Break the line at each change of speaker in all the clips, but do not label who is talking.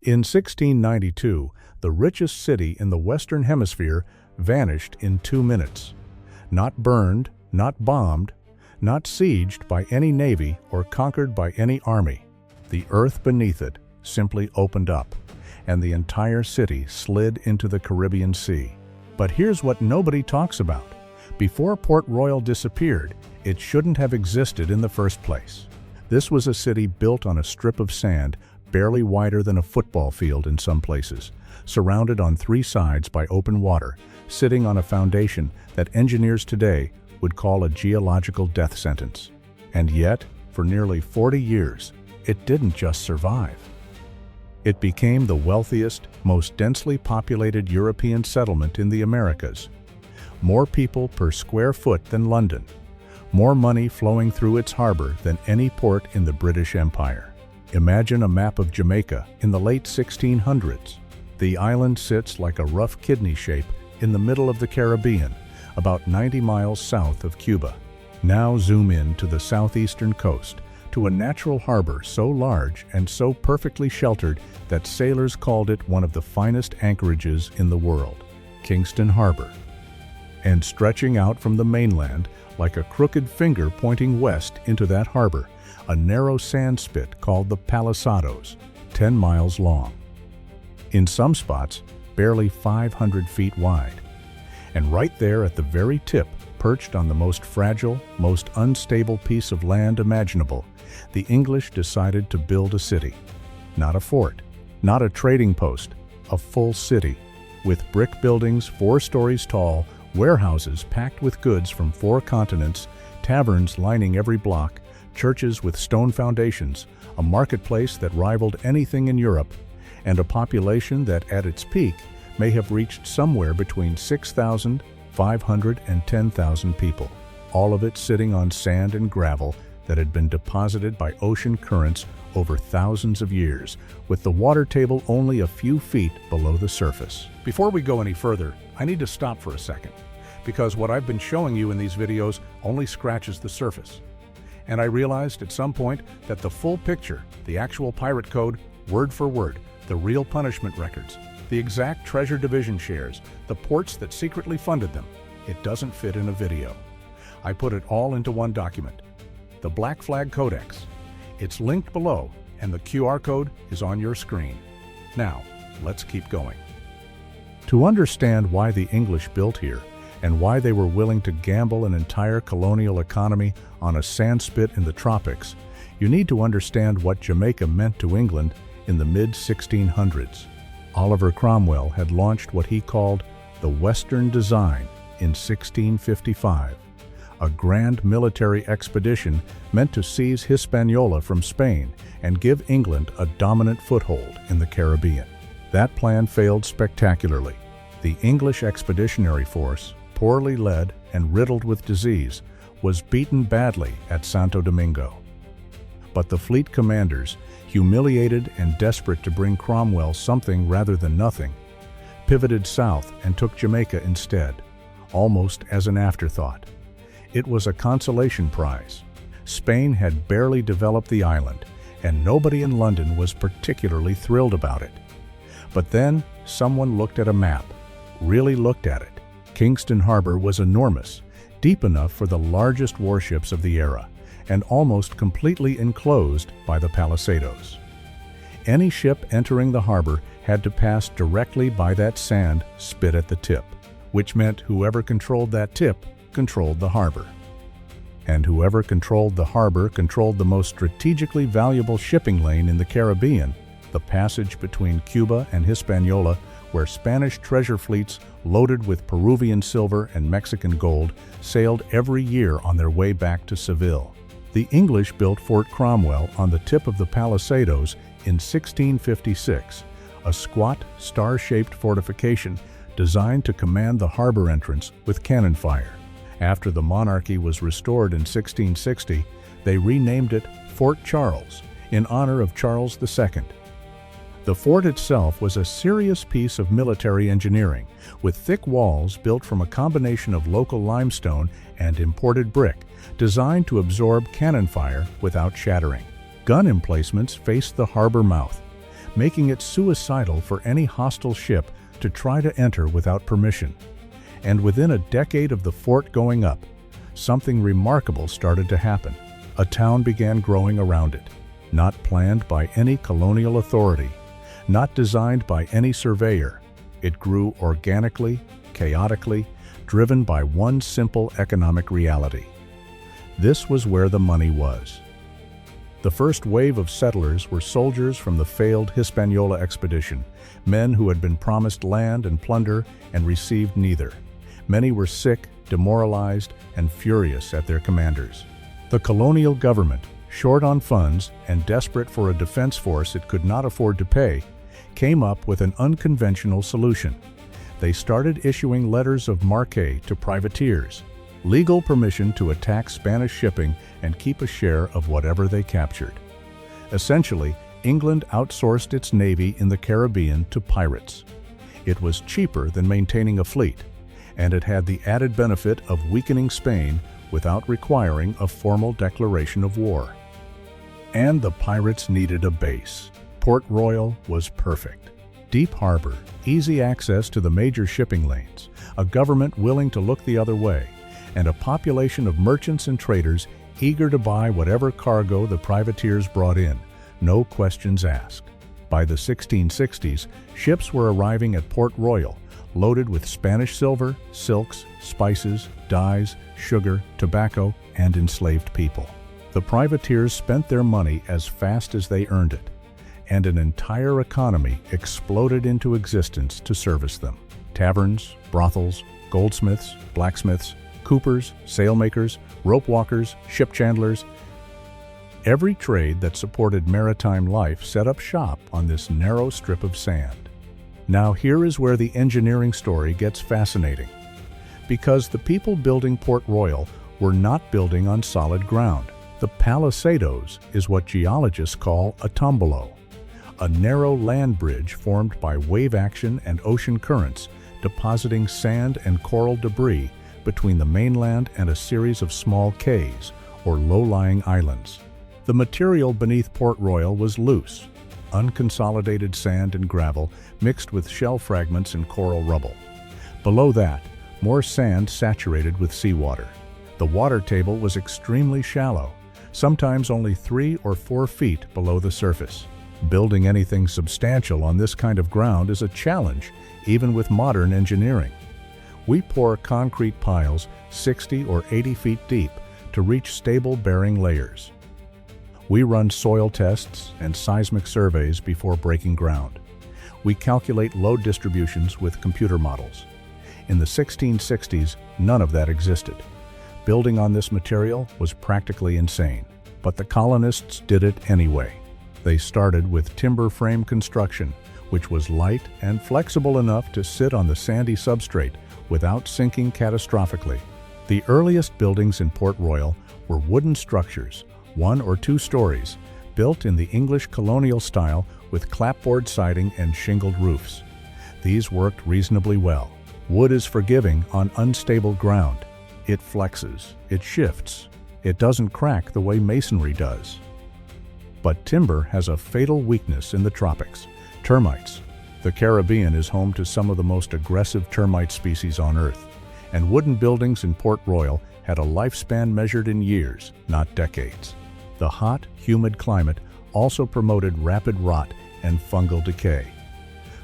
In 1692, the richest city in the Western Hemisphere vanished in 2 minutes. Not burned, not bombed, not sieged by any navy or conquered by any army. The earth beneath it simply opened up, and the entire city slid into the Caribbean Sea. But here's what nobody talks about. Before Port Royal disappeared, it shouldn't have existed in the first place. This was a city built on a strip of sand barely wider than a football field in some places, surrounded on 3 sides by open water, sitting on a foundation that engineers today would call a geological death sentence. And yet, for nearly 40 years, it didn't just survive. It became the wealthiest, most densely populated European settlement in the Americas. More people per square foot than London. More money flowing through its harbor than any port in the British Empire. Imagine a map of Jamaica in the late 1600s. The island sits like a rough kidney shape in the middle of the Caribbean, about 90 miles south of Cuba. Now zoom in to the southeastern coast, to a natural harbor so large and so perfectly sheltered that sailors called it one of the finest anchorages in the world, Kingston Harbor. And stretching out from the mainland, like a crooked finger pointing west into that harbor, a narrow sand spit called the Palisados, 10 miles long. In some spots, barely 500 feet wide. And right there at the very tip, perched on the most fragile, most unstable piece of land imaginable, the English decided to build a city. Not a fort, not a trading post, a full city, with brick buildings 4 stories tall, warehouses packed with goods from 4 continents, taverns lining every block, churches with stone foundations, a marketplace that rivaled anything in Europe, and a population that at its peak may have reached somewhere between 6,500 and 10,000 people, all of it sitting on sand and gravel that had been deposited by ocean currents over thousands of years, with the water table only a few feet below the surface. Before we go any further, I need to stop for a second, because what I've been showing you in these videos only scratches the surface. And I realized at some point that the full picture, the actual pirate code, word for word, the real punishment records, the exact treasure division shares, the ports that secretly funded them, it doesn't fit in a video. I put it all into one document, the Black Flag Codex. It's linked below, and the QR code is on your screen. Now, let's keep going. To understand why the English built here, and why they were willing to gamble an entire colonial economy on a sandspit in the tropics, you need to understand what Jamaica meant to England in the mid-1600s. Oliver Cromwell had launched what he called the Western Design in 1655, a grand military expedition meant to seize Hispaniola from Spain and give England a dominant foothold in the Caribbean. That plan failed spectacularly. The English expeditionary force, poorly led and riddled with disease, was beaten badly at Santo Domingo. But the fleet commanders, humiliated and desperate to bring Cromwell something rather than nothing, pivoted south and took Jamaica instead, almost as an afterthought. It was a consolation prize. Spain had barely developed the island, and nobody in London was particularly thrilled about it. But then someone looked at a map, really looked at it. Kingston Harbor was enormous, deep enough for the largest warships of the era, and almost completely enclosed by the Palisados. Any ship entering the harbor had to pass directly by that sand spit at the tip, which meant whoever controlled that tip controlled the harbor. And whoever controlled the harbor controlled the most strategically valuable shipping lane in the Caribbean, the passage between Cuba and Hispaniola, where Spanish treasure fleets loaded with Peruvian silver and Mexican gold sailed every year on their way back to Seville. The English built Fort Cromwell on the tip of the Palisados in 1656, a squat, star-shaped fortification designed to command the harbor entrance with cannon fire. After the monarchy was restored in 1660, they renamed it Fort Charles in honor of Charles II. The fort itself was a serious piece of military engineering, with thick walls built from a combination of local limestone and imported brick, designed to absorb cannon fire without shattering. Gun emplacements faced the harbor mouth, making it suicidal for any hostile ship to try to enter without permission. And within a decade of the fort going up, something remarkable started to happen. A town began growing around it, not planned by any colonial authority, not designed by any surveyor. It grew organically, chaotically, driven by one simple economic reality. This was where the money was. The first wave of settlers were soldiers from the failed Hispaniola expedition, men who had been promised land and plunder and received neither. Many were sick, demoralized, and furious at their commanders. The colonial government, short on funds and desperate for a defense force it could not afford to pay, came up with an unconventional solution. They started issuing letters of marque to privateers, legal permission to attack Spanish shipping and keep a share of whatever they captured. Essentially, England outsourced its navy in the Caribbean to pirates. It was cheaper than maintaining a fleet, and it had the added benefit of weakening Spain without requiring a formal declaration of war. And the pirates needed a base. Port Royal was perfect. Deep harbor, easy access to the major shipping lanes, a government willing to look the other way, and a population of merchants and traders eager to buy whatever cargo the privateers brought in, no questions asked. By the 1660s, ships were arriving at Port Royal, loaded with Spanish silver, silks, spices, dyes, sugar, tobacco, and enslaved people. The privateers spent their money as fast as they earned it, and an entire economy exploded into existence to service them. Taverns, brothels, goldsmiths, blacksmiths, coopers, sailmakers, rope walkers, ship chandlers. Every trade that supported maritime life set up shop on this narrow strip of sand. Now here is where the engineering story gets fascinating. Because the people building Port Royal were not building on solid ground. The palisados is what geologists call a tombolo, a narrow land bridge formed by wave action and ocean currents, depositing sand and coral debris between the mainland and a series of small cays, or low-lying islands. The material beneath Port Royal was loose, unconsolidated sand and gravel mixed with shell fragments and coral rubble. Below that, more sand saturated with seawater. The water table was extremely shallow, sometimes only 3 or 4 feet below the surface. Building anything substantial on this kind of ground is a challenge, even with modern engineering. We pour concrete piles 60 or 80 feet deep to reach stable bearing layers. We run soil tests and seismic surveys before breaking ground. We calculate load distributions with computer models. In the 1660s, none of that existed. Building on this material was practically insane, but the colonists did it anyway. They started with timber frame construction, which was light and flexible enough to sit on the sandy substrate without sinking catastrophically. The earliest buildings in Port Royal were wooden structures, 1 or 2 stories, built in the English colonial style with clapboard siding and shingled roofs. These worked reasonably well. Wood is forgiving on unstable ground. It flexes, it shifts, it doesn't crack the way masonry does. But timber has a fatal weakness in the tropics: termites. The Caribbean is home to some of the most aggressive termite species on Earth, and wooden buildings in Port Royal had a lifespan measured in years, not decades. The hot, humid climate also promoted rapid rot and fungal decay.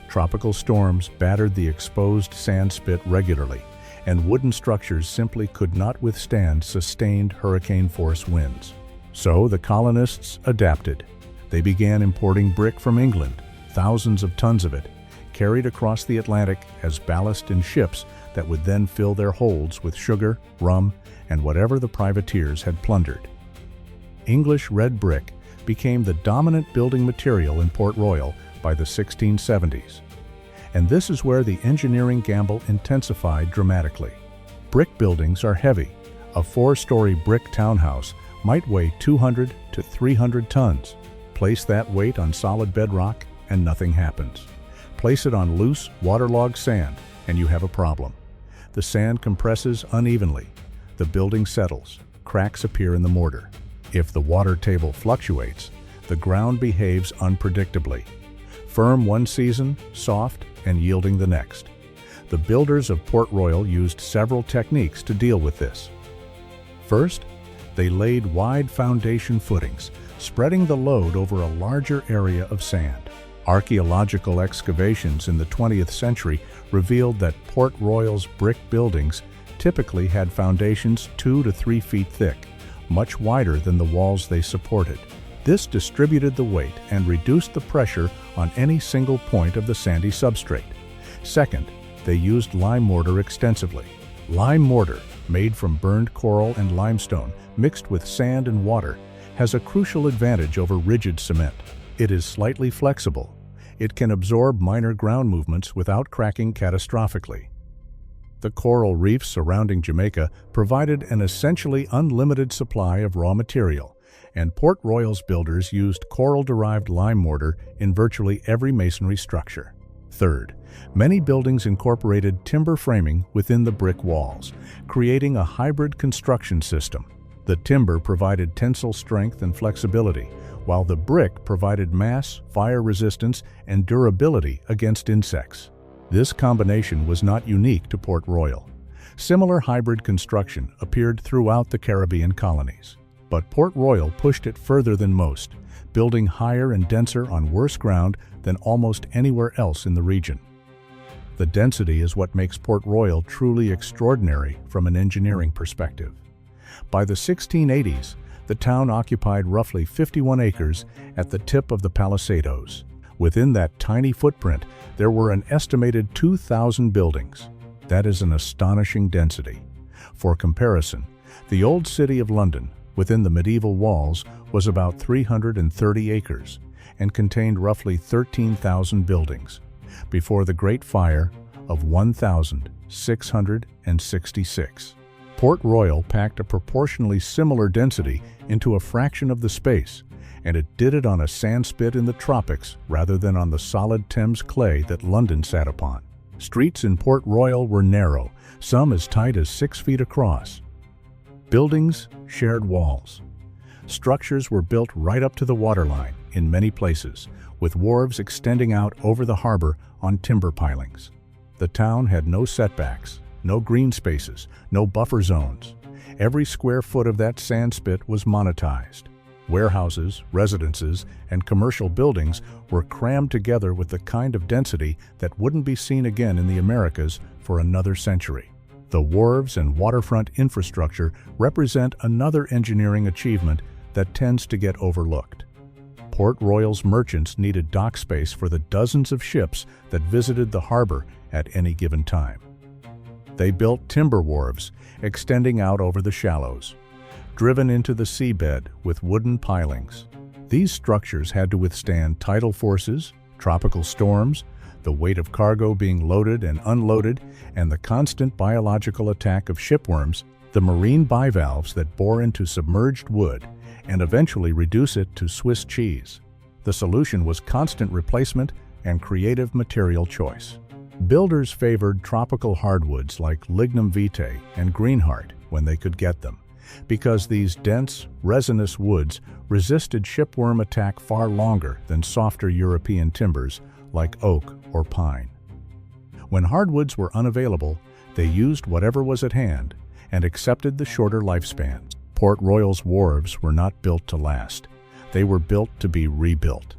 Tropical storms battered the exposed sand spit regularly, and wooden structures simply could not withstand sustained hurricane-force winds. So the colonists adapted. They began importing brick from England, thousands of tons of it, carried across the Atlantic as ballast in ships that would then fill their holds with sugar, rum, and whatever the privateers had plundered. English red brick became the dominant building material in Port Royal by the 1670s. And this is where the engineering gamble intensified dramatically. Brick buildings are heavy. A 4-story brick townhouse might weigh 200 to 300 tons. Place that weight on solid bedrock and nothing happens. Place it on loose, waterlogged sand and you have a problem. The sand compresses unevenly. The building settles. Cracks appear in the mortar. If the water table fluctuates, the ground behaves unpredictably. firm one season, soft and yielding the next. The builders of Port Royal used several techniques to deal with this. First, they laid wide foundation footings, spreading the load over a larger area of sand. Archaeological excavations in the 20th century revealed that Port Royal's brick buildings typically had foundations 2 to 3 feet thick, much wider than the walls they supported. This distributed the weight and reduced the pressure on any single point of the sandy substrate. Second, they used lime mortar extensively. Lime mortar, made from burned coral and limestone mixed with sand and water, has a crucial advantage over rigid cement. It is slightly flexible. It can absorb minor ground movements without cracking catastrophically. The coral reefs surrounding Jamaica provided an essentially unlimited supply of raw material, and Port Royal's builders used coral-derived lime mortar in virtually every masonry structure. Third, many buildings incorporated timber framing within the brick walls, creating a hybrid construction system. The timber provided tensile strength and flexibility, while the brick provided mass, fire resistance, and durability against insects. This combination was not unique to Port Royal. Similar hybrid construction appeared throughout the Caribbean colonies. But Port Royal pushed it further than most, building higher and denser on worse ground than almost anywhere else in the region. The density is what makes Port Royal truly extraordinary from an engineering perspective. By the 1680s, the town occupied roughly 51 acres at the tip of the Palisadoes. Within that tiny footprint, there were an estimated 2,000 buildings. That is an astonishing density. For comparison, the old city of London, within the medieval walls, was about 330 acres and contained roughly 13,000 buildings before the Great Fire of 1666. Port Royal packed a proportionally similar density into a fraction of the space, and it did it on a sandspit in the tropics rather than on the solid Thames clay that London sat upon. Streets in Port Royal were narrow, some as tight as 6 feet across. Buildings shared walls. Structures were built right up to the waterline in many places, with wharves extending out over the harbor on timber pilings. The town had no setbacks, no green spaces, no buffer zones. Every square foot of that sandspit was monetized. Warehouses, residences, and commercial buildings were crammed together with the kind of density that wouldn't be seen again in the Americas for another century. The wharves and waterfront infrastructure represent another engineering achievement that tends to get overlooked. Port Royal's merchants needed dock space for the dozens of ships that visited the harbor at any given time. They built timber wharves extending out over the shallows, driven into the seabed with wooden pilings. These structures had to withstand tidal forces, tropical storms, the weight of cargo being loaded and unloaded, and the constant biological attack of shipworms, the marine bivalves that bore into submerged wood and eventually reduce it to Swiss cheese. The solution was constant replacement and creative material choice. Builders favored tropical hardwoods like lignum vitae and greenheart when they could get them, because these dense, resinous woods resisted shipworm attack far longer than softer European timbers like oak or pine. When hardwoods were unavailable, they used whatever was at hand and accepted the shorter lifespan. Port Royal's wharves were not built to last. They were built to be rebuilt.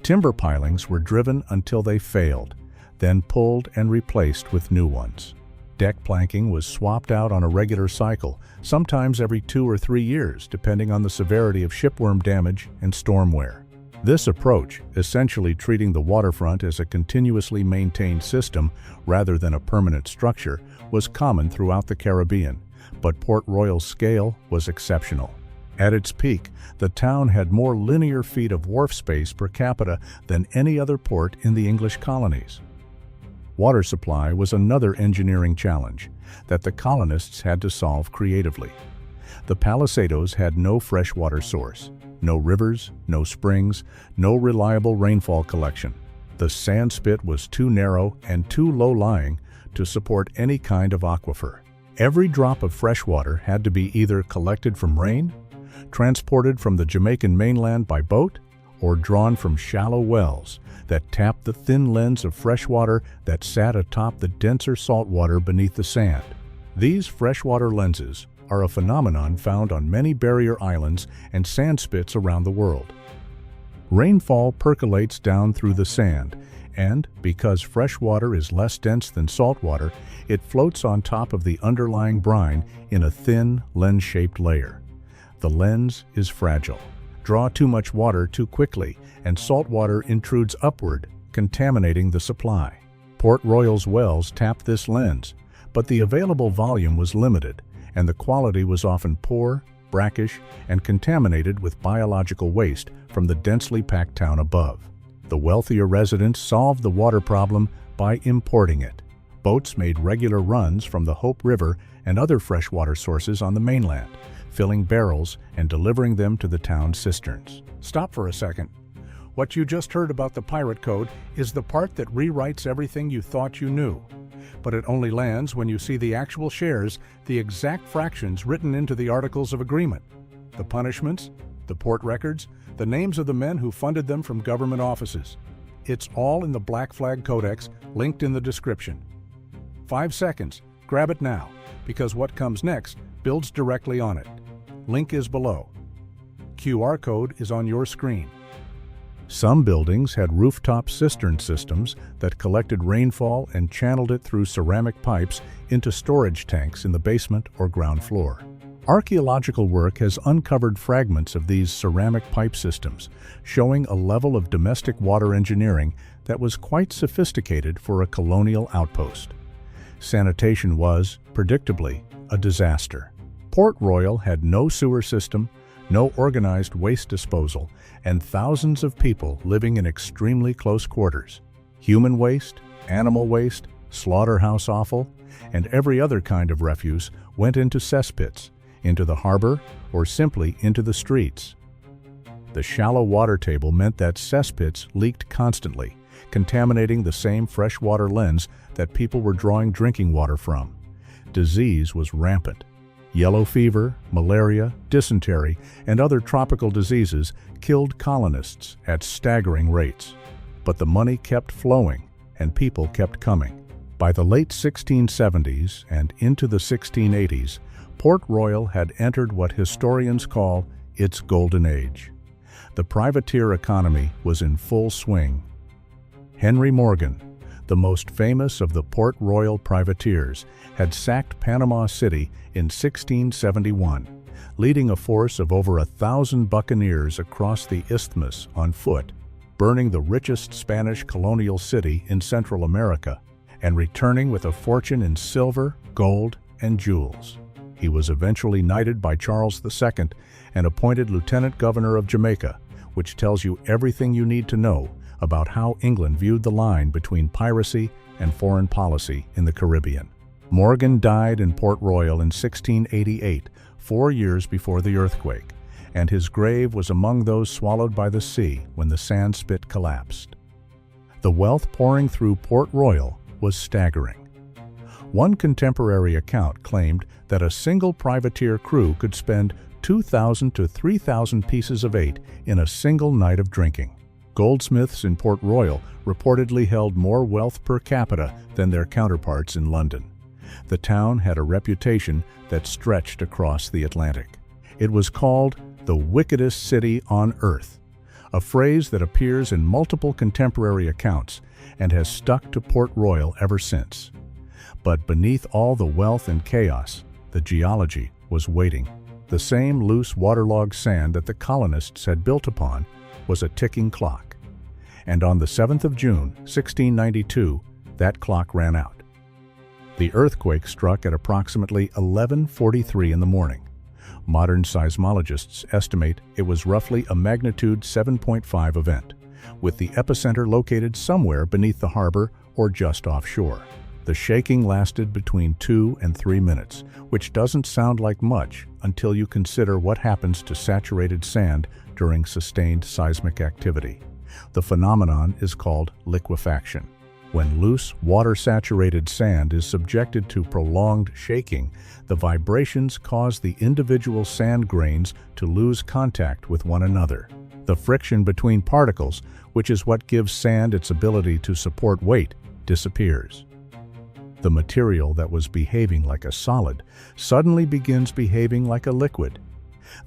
Timber pilings were driven until they failed, then pulled and replaced with new ones. Deck planking was swapped out on a regular cycle, sometimes every 2 or 3 years, depending on the severity of shipworm damage and storm wear. This approach, essentially treating the waterfront as a continuously maintained system rather than a permanent structure, was common throughout the Caribbean, but Port Royal's scale was exceptional. At its peak, the town had more linear feet of wharf space per capita than any other port in the English colonies. Water supply was another engineering challenge that the colonists had to solve creatively. The Palisadoes had no freshwater source, no rivers, no springs, no reliable rainfall collection. The sandspit was too narrow and too low-lying to support any kind of aquifer. Every drop of fresh water had to be either collected from rain, transported from the Jamaican mainland by boat, or drawn from shallow wells that tapped the thin lens of freshwater that sat atop the denser saltwater beneath the sand. These freshwater lenses are a phenomenon found on many barrier islands and sand spits around the world. Rainfall percolates down through the sand, and because freshwater is less dense than saltwater, it floats on top of the underlying brine in a thin, lens-shaped layer. The lens is fragile. Draw too much water too quickly, and saltwater intrudes upward, contaminating the supply. Port Royal's wells tapped this lens, but the available volume was limited, and the quality was often poor, brackish, and contaminated with biological waste from the densely packed town above. The wealthier residents solved the water problem by importing it. Boats made regular runs from the Hope River and other freshwater sources on the mainland, filling barrels and delivering them to the town's cisterns. Stop for a second. What you just heard about the pirate code is the part that rewrites everything you thought you knew. But it only lands when you see the actual shares, the exact fractions written into the Articles of Agreement, the punishments, the port records, the names of the men who funded them from government offices. It's all in the Black Flag Codex, linked in the description. 5 seconds, grab it now, because what comes next builds directly on it. Link is below. QR code is on your screen. Some buildings had rooftop cistern systems that collected rainfall and channeled it through ceramic pipes into storage tanks in the basement or ground floor. Archaeological work has uncovered fragments of these ceramic pipe systems, showing a level of domestic water engineering that was quite sophisticated for a colonial outpost. Sanitation was, predictably, a disaster. Port Royal had no sewer system, no organized waste disposal, and thousands of people living in extremely close quarters. Human waste, animal waste, slaughterhouse offal, and every other kind of refuse went into cesspits, into the harbor, or simply into the streets. The shallow water table meant that cesspits leaked constantly, contaminating the same freshwater lens that people were drawing drinking water from. Disease was rampant. Yellow fever, malaria, dysentery, and other tropical diseases killed colonists at staggering rates. But the money kept flowing, and people kept coming. By the late 1670s and into the 1680s, Port Royal had entered what historians call its golden age. The privateer economy was in full swing. Henry Morgan, the most famous of the Port Royal privateers, had sacked Panama City in 1671, leading a force of over 1,000 buccaneers across the isthmus on foot, burning the richest Spanish colonial city in Central America, and returning with a fortune in silver, gold, and jewels. He was eventually knighted by Charles II and appointed Lieutenant Governor of Jamaica, which tells you everything you need to know about how England viewed the line between piracy and foreign policy in the Caribbean. Morgan died in Port Royal in 1688, 4 years before the earthquake, and his grave was among those swallowed by the sea when the sand spit collapsed. The wealth pouring through Port Royal was staggering. One contemporary account claimed that a single privateer crew could spend 2,000 to 3,000 pieces of eight in a single night of drinking. Goldsmiths in Port Royal reportedly held more wealth per capita than their counterparts in London. The town had a reputation that stretched across the Atlantic. It was called the wickedest city on earth, a phrase that appears in multiple contemporary accounts and has stuck to Port Royal ever since. But beneath all the wealth and chaos, the geology was waiting. The same loose waterlogged sand that the colonists had built upon was a ticking clock. And on the 7th of June, 1692, that clock ran out. The earthquake struck at approximately 11:43 in the morning. Modern seismologists estimate it was roughly a magnitude 7.5 event, with the epicenter located somewhere beneath the harbor or just offshore. The shaking lasted between 2 and 3 minutes, which doesn't sound like much until you consider what happens to saturated sand during sustained seismic activity. The phenomenon is called liquefaction. When loose, water-saturated sand is subjected to prolonged shaking, the vibrations cause the individual sand grains to lose contact with one another. The friction between particles, which is what gives sand its ability to support weight, disappears. The material that was behaving like a solid suddenly begins behaving like a liquid.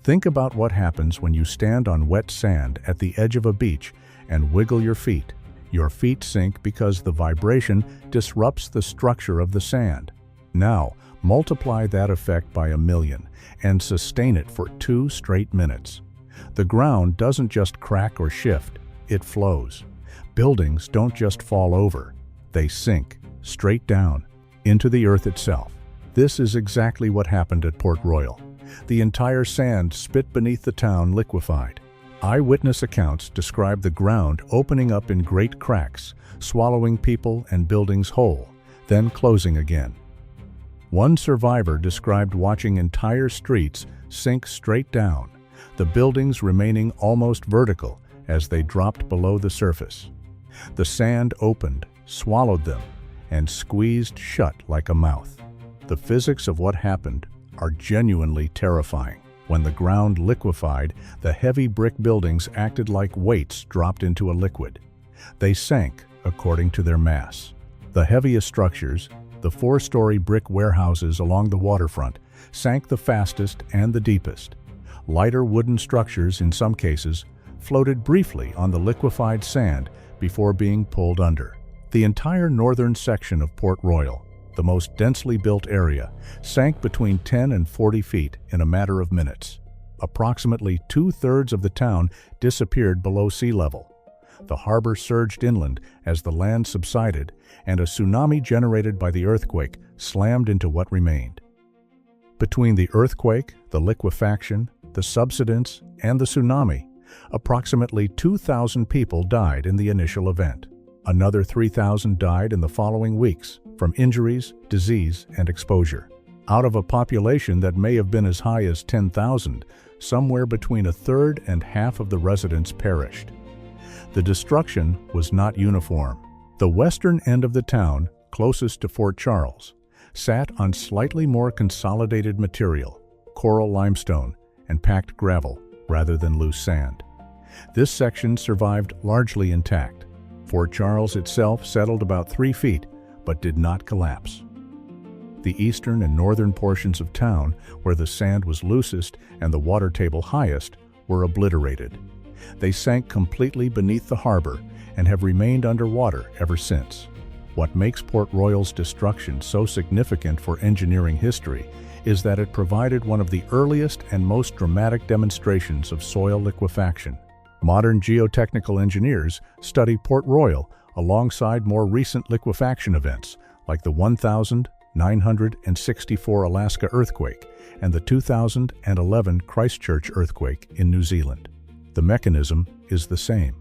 Think about what happens when you stand on wet sand at the edge of a beach and wiggle your feet. Your feet sink because the vibration disrupts the structure of the sand. Now, multiply that effect by 1,000,000 and sustain it for 2 straight minutes. The ground doesn't just crack or shift, it flows. Buildings don't just fall over, they sink straight down into the earth itself. This is exactly what happened at Port Royal. The entire sand spit beneath the town liquefied. Eyewitness accounts describe the ground opening up in great cracks, swallowing people and buildings whole, then closing again. One survivor described watching entire streets sink straight down, the buildings remaining almost vertical as they dropped below the surface. The sand opened, swallowed them, and squeezed shut like a mouth. The physics of what happened are genuinely terrifying. When the ground liquefied, the heavy brick buildings acted like weights dropped into a liquid. They sank according to their mass. The heaviest structures, the 4-story brick warehouses along the waterfront, sank the fastest and the deepest. Lighter wooden structures, in some cases, floated briefly on the liquefied sand before being pulled under. The entire northern section of Port Royal, the most densely built area, sank between 10 and 40 feet in a matter of minutes. Approximately 2/3 of the town disappeared below sea level. The harbor surged inland as the land subsided, and a tsunami generated by the earthquake slammed into what remained. Between the earthquake, the liquefaction, the subsidence, and the tsunami, approximately 2,000 people died in the initial event. Another 3,000 died in the following weeks from injuries, disease, and exposure. Out of a population that may have been as high as 10,000, somewhere between 1/3 and half of the residents perished. The destruction was not uniform. The western end of the town, closest to Fort Charles, sat on slightly more consolidated material, coral limestone, and packed gravel rather than loose sand. This section survived largely intact. Fort Charles itself settled about 3 feet, but did not collapse. The eastern and northern portions of town, where the sand was loosest and the water table highest, were obliterated. They sank completely beneath the harbor and have remained underwater ever since. What makes Port Royal's destruction so significant for engineering history is that it provided one of the earliest and most dramatic demonstrations of soil liquefaction. Modern geotechnical engineers study Port Royal alongside more recent liquefaction events like the 1964 Alaska earthquake and the 2011 Christchurch earthquake in New Zealand. The mechanism is the same.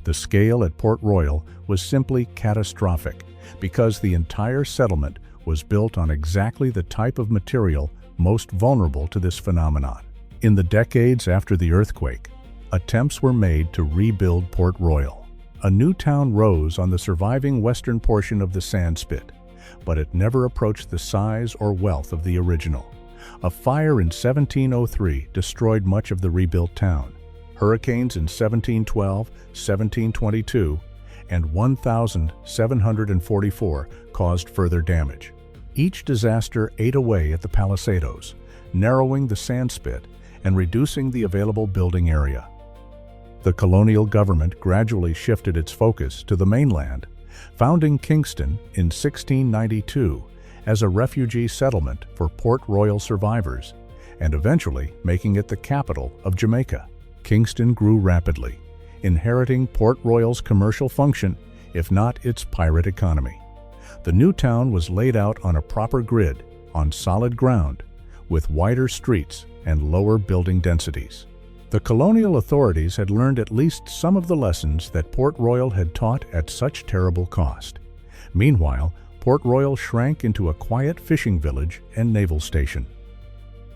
The scale at Port Royal was simply catastrophic because the entire settlement was built on exactly the type of material most vulnerable to this phenomenon. In the decades after the earthquake, attempts were made to rebuild Port Royal. A new town rose on the surviving western portion of the sand spit, but it never approached the size or wealth of the original. A fire in 1703 destroyed much of the rebuilt town. Hurricanes in 1712, 1722, and 1744 caused further damage. Each disaster ate away at the palisadoes, narrowing the sand spit and reducing the available building area. The colonial government gradually shifted its focus to the mainland, founding Kingston in 1692 as a refugee settlement for Port Royal survivors, and eventually making it the capital of Jamaica. Kingston grew rapidly, inheriting Port Royal's commercial function, if not its pirate economy. The new town was laid out on a proper grid, on solid ground, with wider streets and lower building densities. The colonial authorities had learned at least some of the lessons that Port Royal had taught at such terrible cost. Meanwhile, Port Royal shrank into a quiet fishing village and naval station.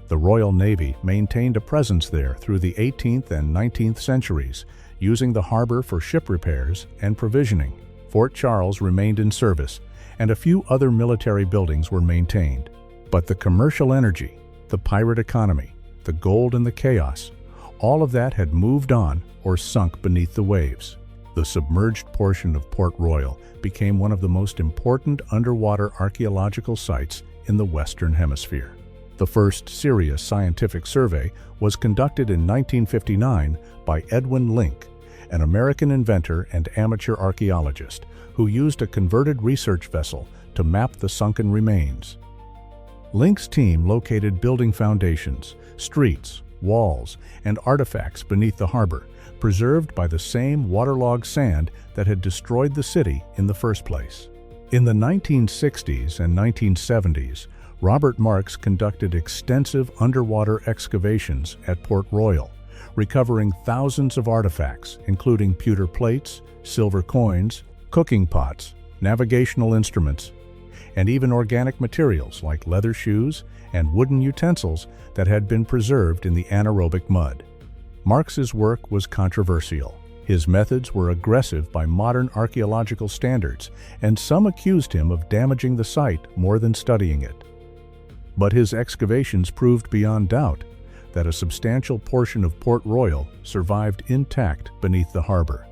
The Royal Navy maintained a presence there through the 18th and 19th centuries, using the harbor for ship repairs and provisioning. Fort Charles remained in service, and a few other military buildings were maintained. But the commercial energy, the pirate economy, the gold and the chaos, All of that had moved on or sunk beneath the waves. The submerged portion of Port Royal became one of the most important underwater archaeological sites in the Western Hemisphere. The first serious scientific survey was conducted in 1959 by Edwin Link, an American inventor and amateur archaeologist who used a converted research vessel to map the sunken remains. Link's team located building foundations, streets, walls, and artifacts beneath the harbor, preserved by the same waterlogged sand that had destroyed the city in the first place. In the 1960s and 1970s, Robert Marks conducted extensive underwater excavations at Port Royal, recovering thousands of artifacts, including pewter plates, silver coins, cooking pots, navigational instruments, and even organic materials like leather shoes and wooden utensils that had been preserved in the anaerobic mud. Marks's work was controversial. His methods were aggressive by modern archaeological standards, and some accused him of damaging the site more than studying it. But his excavations proved beyond doubt that a substantial portion of Port Royal survived intact beneath the harbor,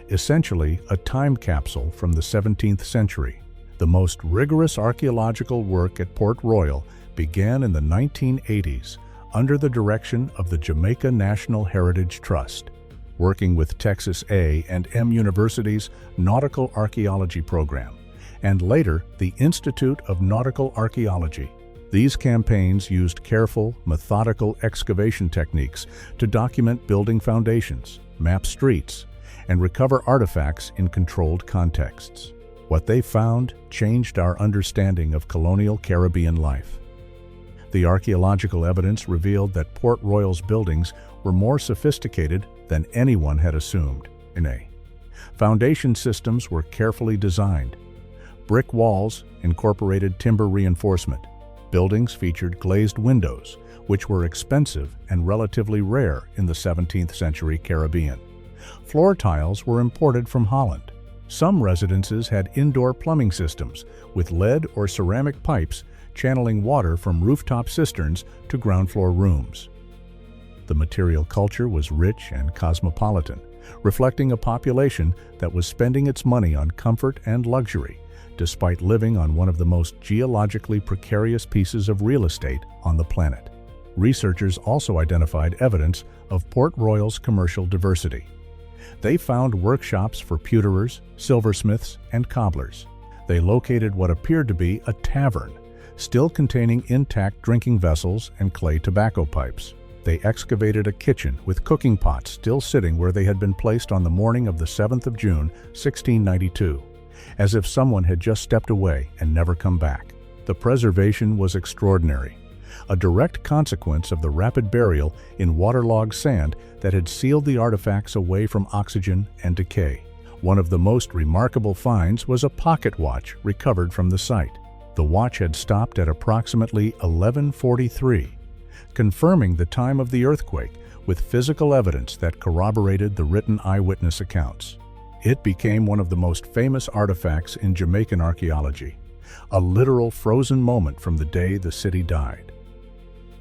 essentially a time capsule from the 17th century. The most rigorous archaeological work at Port Royal began in the 1980s under the direction of the Jamaica National Heritage Trust, working with Texas A&M University's Nautical Archaeology program, and later the Institute of Nautical Archaeology. These campaigns used careful, methodical excavation techniques to document building foundations, map streets, and recover artifacts in controlled contexts. What they found changed our understanding of colonial Caribbean life. The archaeological evidence revealed that Port Royal's buildings were more sophisticated than anyone had assumed. Foundation systems were carefully designed. Brick walls incorporated timber reinforcement. Buildings featured glazed windows, which were expensive and relatively rare in the 17th century Caribbean. Floor tiles were imported from Holland. Some residences had indoor plumbing systems with lead or ceramic pipes channeling water from rooftop cisterns to ground floor rooms. The material culture was rich and cosmopolitan, reflecting a population that was spending its money on comfort and luxury, despite living on one of the most geologically precarious pieces of real estate on the planet. Researchers also identified evidence of Port Royal's commercial diversity. They found workshops for pewterers, silversmiths, and cobblers. They located what appeared to be a tavern, still containing intact drinking vessels and clay tobacco pipes. They excavated a kitchen with cooking pots still sitting where they had been placed on the morning of the 7th of June, 1692, as if someone had just stepped away and never come back. The preservation was extraordinary, a direct consequence of the rapid burial in waterlogged sand that had sealed the artifacts away from oxygen and decay. One of the most remarkable finds was a pocket watch recovered from the site. The watch had stopped at approximately 11:43, confirming the time of the earthquake with physical evidence that corroborated the written eyewitness accounts. It became one of the most famous artifacts in Jamaican archaeology, a literal frozen moment from the day the city died.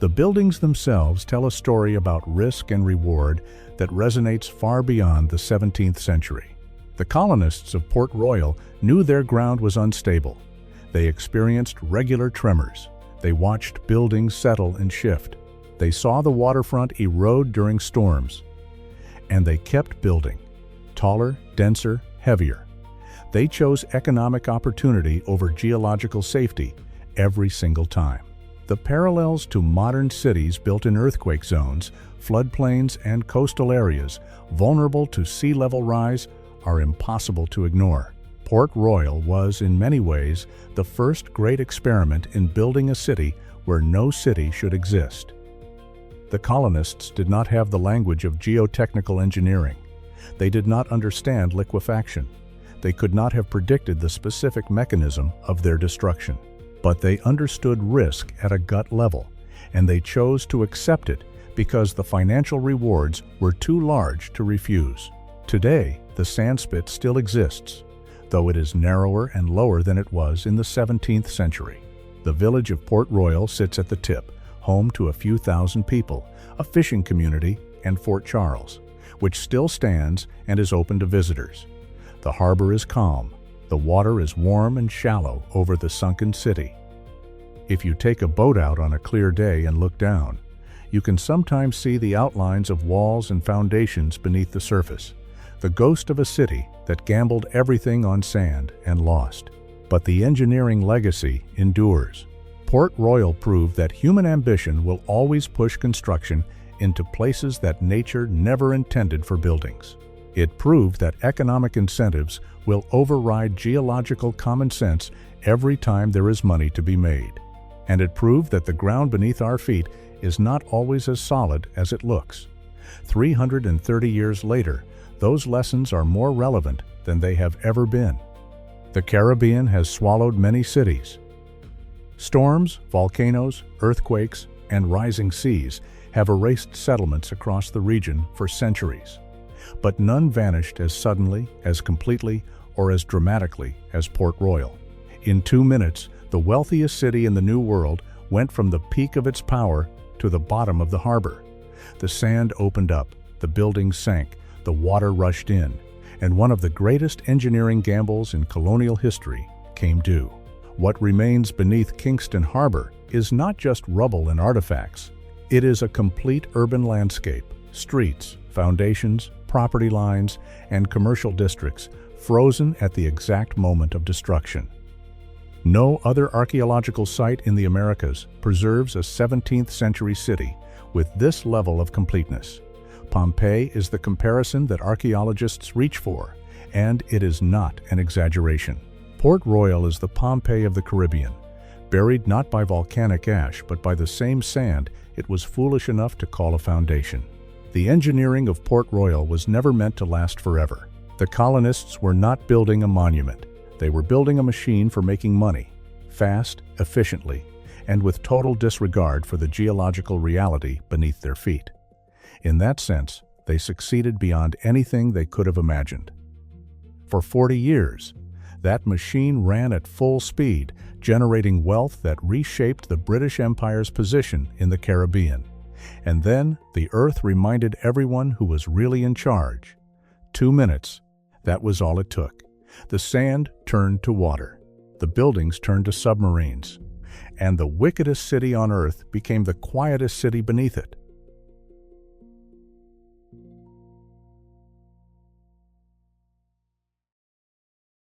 The buildings themselves tell a story about risk and reward that resonates far beyond the 17th century. The colonists of Port Royal knew their ground was unstable. They experienced regular tremors. They watched buildings settle and shift. They saw the waterfront erode during storms. And they kept building. Taller, denser, heavier. They chose economic opportunity over geological safety every single time. The parallels to modern cities built in earthquake zones, floodplains, and coastal areas vulnerable to sea level rise are impossible to ignore. Port Royal was, in many ways, the first great experiment in building a city where no city should exist. The colonists did not have the language of geotechnical engineering. They did not understand liquefaction. They could not have predicted the specific mechanism of their destruction. But they understood risk at a gut level, and they chose to accept it because the financial rewards were too large to refuse. Today, the sandspit still exists, though it is narrower and lower than it was in the 17th century. The village of Port Royal sits at the tip, home to a few thousand people, a fishing community, and Fort Charles, which still stands and is open to visitors. The harbor is calm. The water is warm and shallow over the sunken city. If you take a boat out on a clear day and look down, you can sometimes see the outlines of walls and foundations beneath the surface, the ghost of a city that gambled everything on sand and lost. But the engineering legacy endures. Port Royal proved that human ambition will always push construction into places that nature never intended for buildings. It proved that economic incentives will override geological common sense every time there is money to be made. And it proved that the ground beneath our feet is not always as solid as it looks. 330 years later, those lessons are more relevant than they have ever been. The Caribbean has swallowed many cities. Storms, volcanoes, earthquakes, and rising seas have erased settlements across the region for centuries. But none vanished as suddenly, as completely, or as dramatically as Port Royal. In 2 minutes, the wealthiest city in the New World went from the peak of its power to the bottom of the harbor. The sand opened up, the buildings sank, the water rushed in, and one of the greatest engineering gambles in colonial history came due. What remains beneath Kingston Harbor is not just rubble and artifacts. It is a complete urban landscape, streets, foundations, property lines, and commercial districts frozen at the exact moment of destruction. No other archaeological site in the Americas preserves a 17th century city with this level of completeness. Pompeii is the comparison that archaeologists reach for, and it is not an exaggeration. Port Royal is the Pompeii of the Caribbean, buried not by volcanic ash but by the same sand it was foolish enough to call a foundation. The engineering of Port Royal was never meant to last forever. The colonists were not building a monument. They were building a machine for making money, fast, efficiently, and with total disregard for the geological reality beneath their feet. In that sense, they succeeded beyond anything they could have imagined. For 40 years, that machine ran at full speed, generating wealth that reshaped the British Empire's position in the Caribbean. And then the Earth reminded everyone who was really in charge. 2 minutes, that was all it took. The sand turned to water. The buildings turned to submarines. And the wickedest city on Earth became the quietest city beneath it.